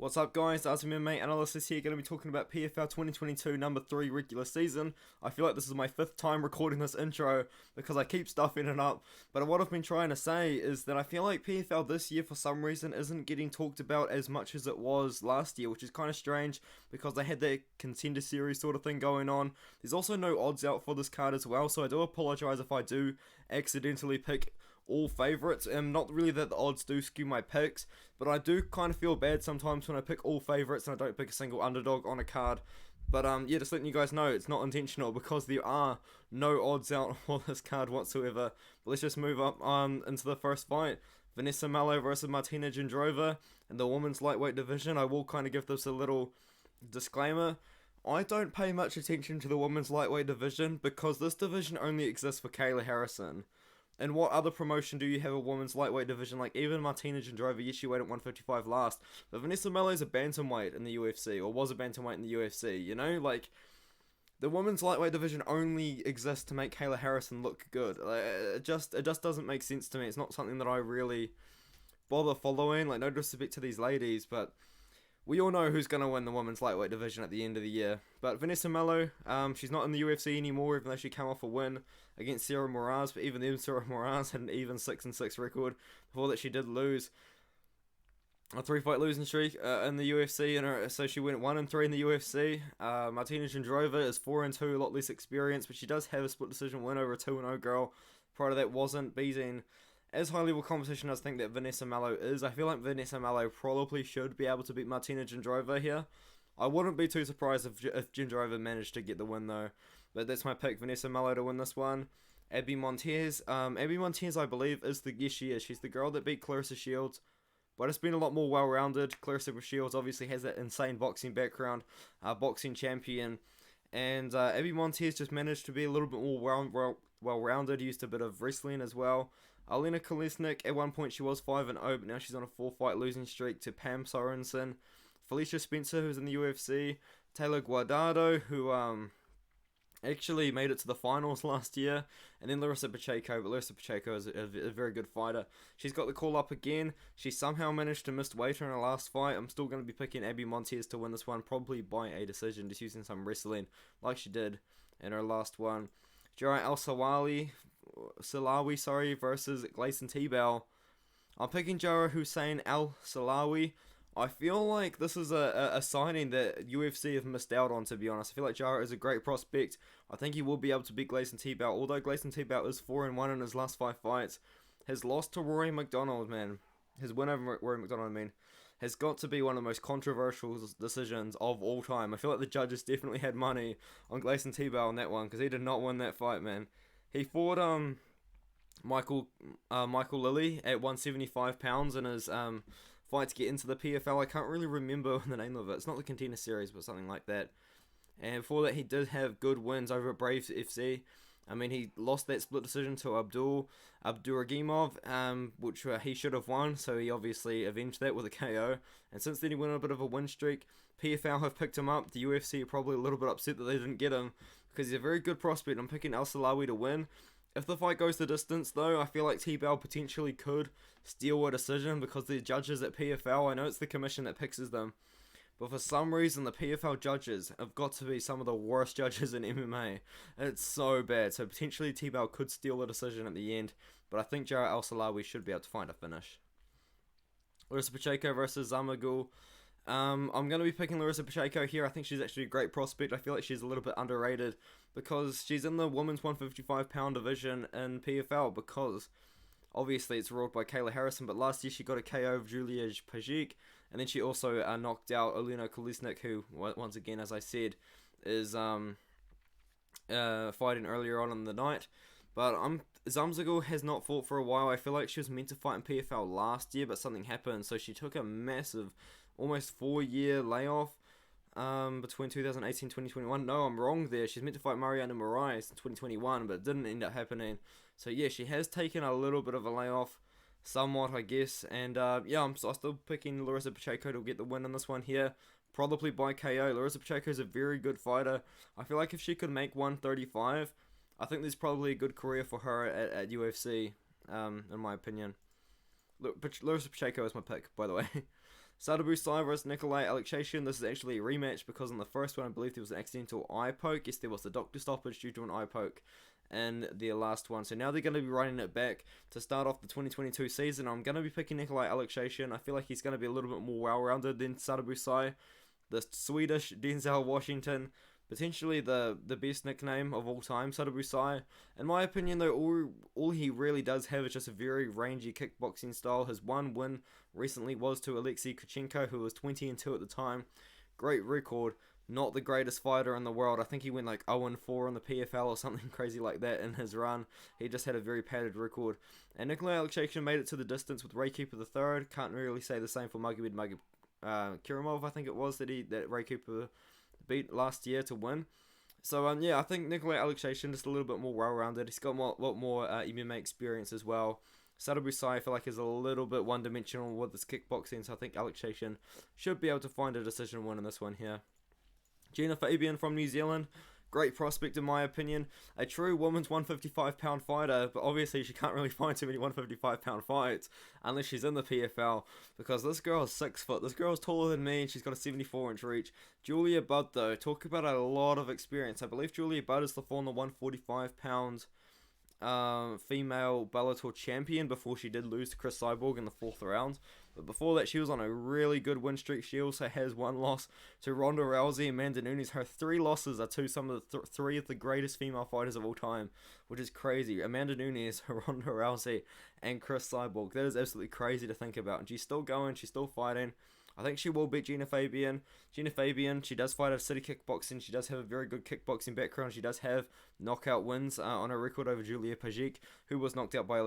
What's up guys, Artem MMA Analysis here, going to be talking about PFL 2022 number 3 regular season. I feel like this is my 5th time recording this intro because I keep stuffing it up, but what I've been trying to say is that I feel like PFL this year for some reason isn't getting talked about as much as it was last year, which is kind of strange because they had that contender series sort of thing going on. There's also no odds out for this card as well, so I do apologise if I do accidentally pick all favourites, and not really that the odds do skew my picks, but I do kind of feel bad sometimes when I pick all favourites and I don't pick a single underdog on a card. But yeah, just letting you guys know it's not intentional because there are no odds out for this card whatsoever. But let's just move up into the first fight. Vanessa Melo versus Martina Jindrova in the women's lightweight division. I will kind of give this a little disclaimer. I don't pay much attention to the women's lightweight division because this division only exists for Kayla Harrison. And what other promotion do you have a women's lightweight division? Like, even Martina Jindrova, yes, she weighed at 155 last, but Vanessa Melo is a bantamweight in the UFC, or was a bantamweight in the UFC, you know? Like, the women's lightweight division only exists to make Kayla Harrison look good. Like, it just doesn't make sense to me. It's not something that I really bother following. Like, no disrespect to these ladies, but we all know who's going to win the women's lightweight division at the end of the year. But Vanessa Melo, she's not in the UFC anymore, even though she came off a win against Sarah Moraz. But even then, Sarah Moraz had an even 6-6 record before that she did lose a 3-fight losing streak in the UFC, and so she went 1-3 in the UFC. Martina Jindrova is 4-2, a lot less experience, but she does have a split decision win over a 2-0 girl. Prior to that, wasn't beating as high level competition as I think that Vanessa Melo is. I feel like Vanessa Melo probably should be able to beat Martina Jindrova here. I wouldn't be too surprised if Jindrova managed to get the win though. But that's my pick, Vanessa Melo to win this one. Abby Montes. Abby Montes, I believe, is yes, she is. She's the girl that beat Clarissa Shields, but it's been a lot more well-rounded. Clarissa Shields obviously has that insane boxing background, boxing champion. And Abby Montes just managed to be a little bit more well-rounded, used a bit of wrestling as well. Olena Kolesnyk, at one point she was 5-0, but now she's on a 4-fight losing streak to Pam Sorensen. Felicia Spencer, who's in the UFC. Taylor Guardado, who actually made it to the finals last year. And then Larissa Pacheco, but Larissa Pacheco is a very good fighter. She's got the call up again. She somehow managed to miss weight in her last fight. I'm still going to be picking Abby Montes to win this one, probably by a decision, just using some wrestling like she did in her last one. Jarrah Al-Silawi, versus Gleison Tibau. I'm picking Jarrah Hussein Al-Silawi. I feel like this is a signing that UFC have missed out on, to be honest. I feel like Jarrah is a great prospect. I think he will be able to beat Gleison Tibau, although Gleison Tibau is 4-1 in his last 5 fights. His loss to Rory McDonald, man. His win over Rory McDonald, has got to be one of the most controversial decisions of all time. I feel like the judges definitely had money on Gleison Tibau on that one, because he did not win that fight, man. He fought Michael Lilly at 175 pounds in his fight to get into the PFL. I can't really remember the name of it. It's not the contender series, but something like that. And before that, he did have good wins over Brave FC. I mean, he lost that split decision to Abduragimov, which he should have won, so he obviously avenged that with a KO. And since then, he went on a bit of a win streak. PFL have picked him up. The UFC are probably a little bit upset that they didn't get him, because he's a very good prospect. I'm picking Al-Silawi to win. If the fight goes the distance, though, I feel like Tibau potentially could steal a decision, because the judges at PFL, I know it's the commission that picks them, but for some reason, the PFL judges have got to be some of the worst judges in MMA. It's so bad. So potentially Tibau could steal a decision at the end, but I think Jarrah Al-Silawi should be able to find a finish. Larissa Pacheco versus Zamzagul. I'm going to be picking Larissa Pacheco here. I think she's actually a great prospect. I feel like she's a little bit underrated because she's in the women's 155-pound division in PFL, because obviously it's ruled by Kayla Harrison, but last year she got a KO of Julia Pacheco, and then she also knocked out Olena Kolesnyk, who, once again, as I said, is fighting earlier on in the night. But Zamzagul has not fought for a while. I feel like she was meant to fight in PFL last year, but something happened, so she took a massive, almost 4-year layoff between 2018 and 2021. No, I'm wrong there. She's meant to fight Marina Moraes in 2021, but it didn't end up happening. So yeah, she has taken a little bit of a layoff, somewhat, I guess. And yeah, I'm still picking Larissa Pacheco to get the win in this one here, probably by KO. Larissa Pacheco is a very good fighter. I feel like if she could make 135, I think there's probably a good career for her at UFC, in my opinion. Look, Larissa Pacheco is my pick, by the way. Sadibou versus Nikolay Aleksakhin. This is actually a rematch because in the first one I believe there was an accidental eye poke. Yes, there was the doctor stoppage due to an eye poke in the last one. So now they're going to be running it back to start off the 2022 season. I'm going to be picking Nikolay Aleksakhin. I feel like he's going to be a little bit more well-rounded than Sadibou, the Swedish Denzel Washington. Potentially the best nickname of all time, Sadibou. In my opinion, though, all he really does have is just a very rangy kickboxing style. His one win recently was to Aleksakhin, who was 20-2 at the time. Great record. Not the greatest fighter in the world. I think he went like 0-4 on the PFL or something crazy like that in his run. He just had a very padded record. And Nikolay Aleksakhin made it to the distance with Ray Cooper III. Can't really say the same for Magomedkeremov, I think it was, that Ray Cooper beat last year to win. So yeah, I think Nikolay Aleksakhin just a little bit more well-rounded. He's got a lot more MMA experience as well. Sadibou, I feel like, is a little bit one-dimensional with his kickboxing, so I think Aleksakhin should be able to find a decision win in this one here. Genah Fabian from New Zealand. Great prospect in my opinion. A true women's 155-pound fighter, but obviously she can't really find too many 155-pound fights unless she's in the PFL, because this girl is 6 foot. This girl is taller than me and she's got a 74-inch reach. Julia Budd, though, talk about a lot of experience. I believe Julia Budd is the former 145-pound female Bellator champion before she did lose to Cris Cyborg in the 4th round. But before that, she was on a really good win streak. She also has one loss to Ronda Rousey and Amanda Nunes. Her 3 losses are to some of the 3 of the greatest female fighters of all time, which is crazy. Amanda Nunes, Ronda Rousey, and Cris Cyborg. That is absolutely crazy to think about. And she's still going. She's still fighting. I think she will beat Genah Fabian. Genah Fabian, she does fight out of city kickboxing. She does have a very good kickboxing background. She does have knockout wins on her record over Julia Pacheco, who was knocked out by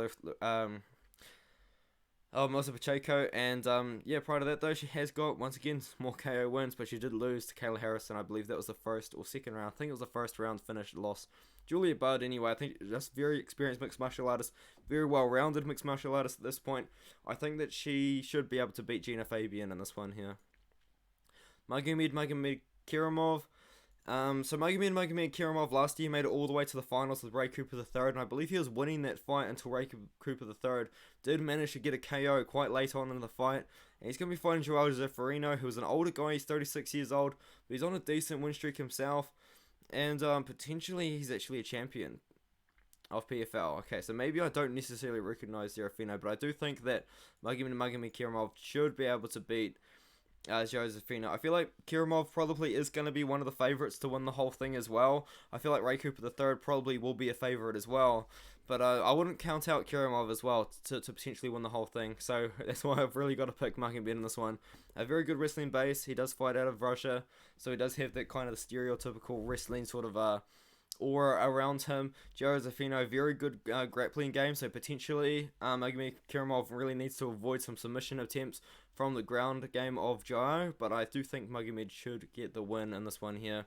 Melissa Pacheco. And yeah, prior to that though, she has got, once again, more KO wins, but she did lose to Kayla Harrison. I believe that was the first or second round. I think it was the first round finish loss. Julia Budd, anyway, I think just very experienced mixed martial artist, very well-rounded mixed martial artist at this point. I think that she should be able to beat Genah Fabian in this one here. Magomedkeremov. So Magomedkeremov last year made it all the way to the finals with Ray Cooper III, and I believe he was winning that fight until Ray Cooper III did manage to get a KO quite late on in the fight. And he's going to be fighting Joao, who is an older guy. He's 36 years old, but he's on a decent win streak himself. And potentially he's actually a champion of PFL. Okay, so maybe I don't necessarily recognize Jarrah, but I do think that Magomedkeremov should be able to beat Josephina. I feel like Keremov probably is going to be one of the favourites to win the whole thing as well. I feel like Ray Cooper III probably will be a favourite as well. But I wouldn't count out Keremov as well to potentially win the whole thing. So that's why I've really got to pick Magomed in this one. A very good wrestling base. He does fight out of Russia. So he does have that kind of stereotypical wrestling sort of aura around him. Josephino, very good grappling game. So potentially Magomedkeremov really needs to avoid some submission attempts from the ground game of Joao. But I do think Magomed should get the win in this one here.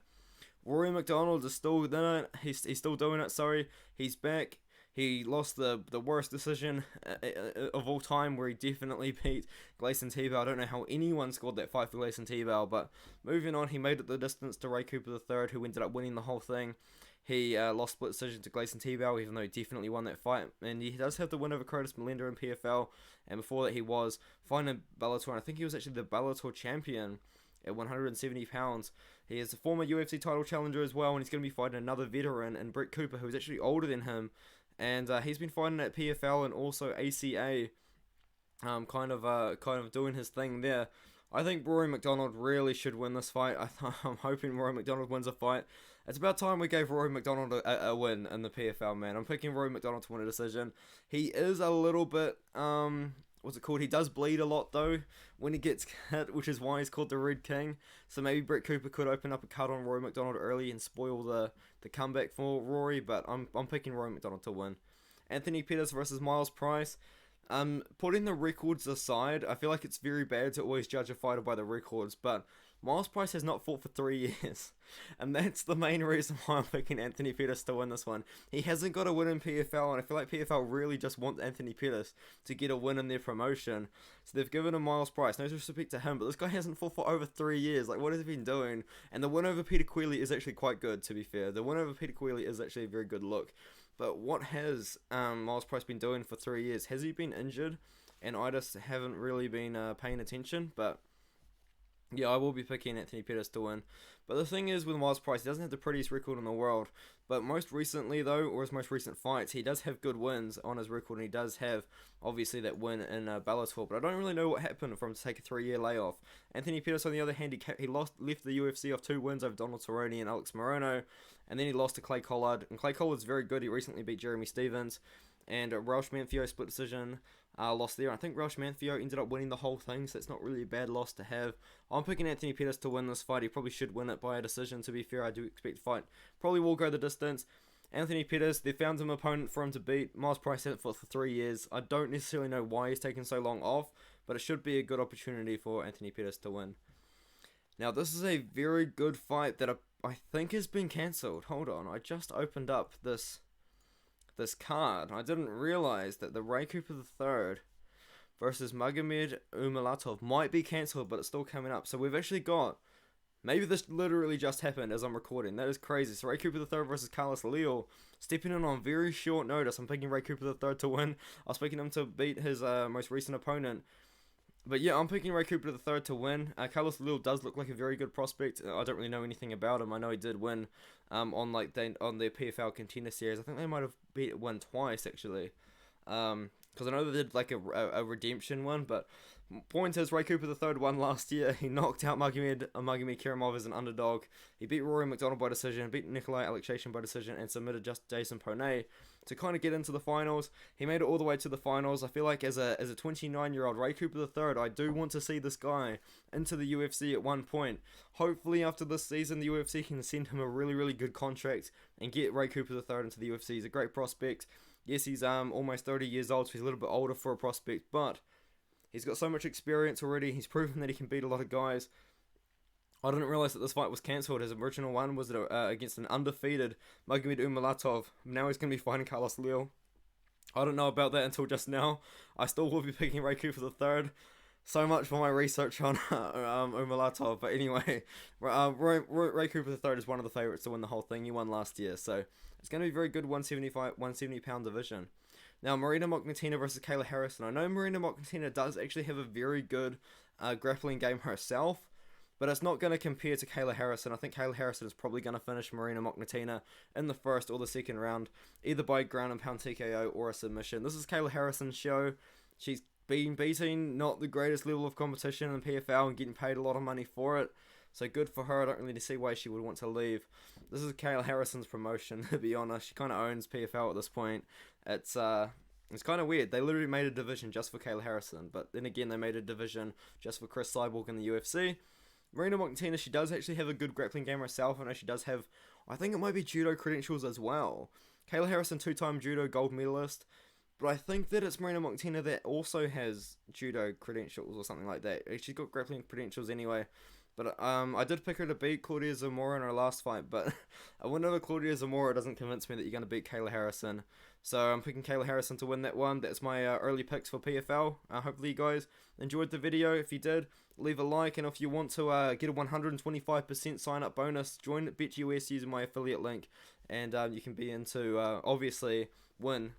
Rory McDonald is still in it. He's still doing it, sorry. He's back. He lost the worst decision of all time, where he definitely beat Gleison Tibau. I don't know how anyone scored that fight for Gleison Tibau, but moving on, he made it the distance to Ray Cooper III, who ended up winning the whole thing. He lost split decision to Gleison Tibau, even though he definitely won that fight. And he does have the win over Curtis Melender in PFL, and before that he was fighting Bellator, and I think he was actually the Bellator champion at 170 pounds. He is a former UFC title challenger as well, and he's going to be fighting another veteran, and Brett Cooper, who's actually older than him. And he's been fighting at PFL and also ACA, kind of doing his thing there. I think Rory McDonald really should win this fight. I'm hoping Rory McDonald wins a fight. It's about time we gave Rory McDonald a win in the PFL, man. I'm picking Rory McDonald to win a decision. He is a little bit, what's it called? He does bleed a lot, though, when he gets hit, which is why he's called the Red King. So maybe Brett Cooper could open up a cut on Rory McDonald early and spoil the comeback for Rory, but I'm picking Rory McDonald to win. Anthony Pettis versus Miles Price. Putting the records aside, I feel like it's very bad to always judge a fighter by the records, but Miles Price has not fought for 3 years, and that's the main reason why I'm picking Anthony Pettis to win this one. He hasn't got a win in PFL, and I feel like PFL really just want Anthony Pettis to get a win in their promotion, so they've given him Miles Price. No disrespect to him, but this guy hasn't fought for over 3 years. Like, what has he been doing? And the win over Peter Queally is actually quite good, to be fair. The win over Peter Queally is actually a very good look. But what has Miles Price been doing for 3 years? Has he been injured? And I just haven't really been paying attention. But Yeah, I will be picking Anthony Pettis to win. But the thing is with Miles Price, he doesn't have the prettiest record in the world. But most recently, though, or his most recent fights, he does have good wins on his record, and he does have, obviously, that win in Bellator. But I don't really know what happened for him to take a 3-year layoff. Anthony Pettis, on the other hand, he left the UFC off 2 wins over Donald Cerrone and Alex Morono, and then he lost to Clay Collard. And Clay Collard's very good. He recently beat Jeremy Stevens. And Raush Manfio split decision lost there. I think Raush Manfio ended up winning the whole thing, so it's not really a bad loss to have. I'm picking Anthony Pettis to win this fight. He probably should win it by a decision, to be fair. I do expect the fight probably will go the distance. Anthony Pettis, they found an opponent for him to beat. Miles Price had it for 3 years. I don't necessarily know why he's taken so long off, but it should be a good opportunity for Anthony Pettis to win. Now, this is a very good fight that I think has been cancelled. Hold on, I just opened up this card. I didn't realize that the Ray Cooper III versus Magomed Umalatov might be cancelled, but it's still coming up. So we've actually got, maybe this literally just happened as I'm recording. That is crazy. So Ray Cooper III versus Carlos Leo, stepping in on very short notice. I'm picking Ray Cooper III to win. I was picking him to beat his most recent opponent. But yeah, I'm picking Ray Cooper III to win. Carlos Leo does look like a very good prospect. I don't really know anything about him. I know he did win on their PFL Contender Series. I think they might have won twice, actually. Because I know they did like a redemption one, but point is, Ray Cooper III won last year. He knocked out Magomedkeremov as an underdog. He beat Rory McDonald by decision, beat Nikolay Aleksakhin by decision, and submitted just Jason Poney to kind of get into the finals. He made it all the way to the finals. I feel like as a 29-year-old Ray Cooper III, I do want to see this guy into the UFC at one point. Hopefully after this season, the UFC can send him a really, really good contract and get Ray Cooper III into the UFC. He's a great prospect. Yes, he's almost 30 years old, so he's a little bit older for a prospect, but he's got so much experience already. He's proven that he can beat a lot of guys. I didn't realize that this fight was cancelled. His original one was against an undefeated Magomed Umalatov. Now he's going to be fighting Carlos Leo. I don't know about that until just now. I still will be picking Ray Cooper III. So much for my research on Umalatov. But anyway, Ray Cooper III is one of the favourites to win the whole thing. He won last year. So it's going to be a very good 170 pound division. Now, Marina Martina versus Kayla Harrison. I know Marina Martina does actually have a very good grappling game herself, but it's not going to compare to Kayla Harrison. I think Kayla Harrison is probably going to finish Marina Martina in the first or the second round, either by ground and pound TKO or a submission. This is Kayla Harrison's show. She's been beating not the greatest level of competition in PFL and getting paid a lot of money for it. So good for her. I don't really see why she would want to leave. This is Kayla Harrison's promotion, to be honest. She kind of owns PFL at this point. It's kind of weird. They literally made a division just for Kayla Harrison, but then again, they made a division just for Chris Cyborg in the UFC. Marina Martina, she does actually have a good grappling game herself. I know she does have, I think it might be judo credentials as well. Kayla Harrison, 2-time judo gold medalist. But I think that it's Marina Martina that also has judo credentials or something like that. She's got grappling credentials anyway. But I did pick her to beat Claudia Zamora in her last fight, but a win over Claudia Zamora doesn't convince me that you're going to beat Kayla Harrison. So I'm picking Kayla Harrison to win that one. That's my early picks for PFL. Hopefully you guys enjoyed the video. If you did, leave a like. And if you want to get a 125% sign-up bonus, join BetUS using my affiliate link. And you can be into, obviously, win.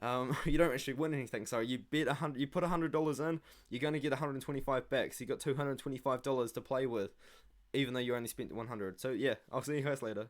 You don't actually win anything, so you put $100 in, you're going to get 125 back, so you got $225 to play with, even though you only spent $100. So yeah, I'll see you guys later.